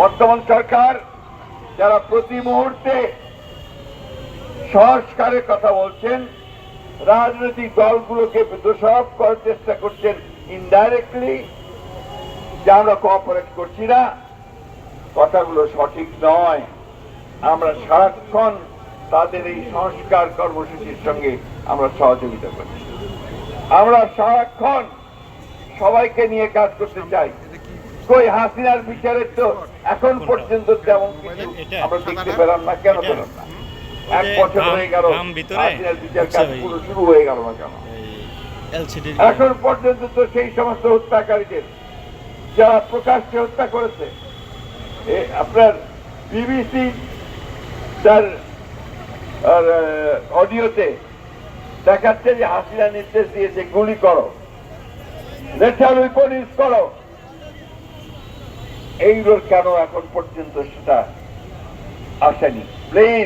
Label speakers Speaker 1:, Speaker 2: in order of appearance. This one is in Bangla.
Speaker 1: বর্তমান সরকার যারা প্রতি মুহূর্তে সংস্কারের কথা বলছেন, রাজনৈতিক দলগুলোকে দোষারোপ করার চেষ্টা করছেন ইনডাইরেক্টলি, যে আমরা কোঅপারেট করছি না, কথাগুলো সঠিক নয়। আমরা সারাক্ষণ তাদের এই সংস্কার কর্মসূচির সঙ্গে আমরা সহযোগিতা করছি। আমরা সারাক্ষণ সবাইকে নিয়ে কাজ করতে চাই। কই হাসিনার বিচারের তো এখন পর্যন্ত তেমন কিছু আমরা দেখতে পেলাম না। কেন পেলাম না? 1 বছর হয়ে গেল, হাসিনার বিচার কাজ পুরো শুরু হয়ে গেল না কেন? এখন পর্যন্ত তো সেই সমস্ত হত্যাকারীদের যারা প্রকাশ্যে হত্যা করেছে, আপনার বিবিসি তার অডিওতে দেখাচ্ছে যে হাসিনা নির্দেশ দিয়েছে গুলি করো, লেটার পুলিশ করো। এইগুলোর কেন এখন পর্যন্ত সেটা আসেনি? প্লিজ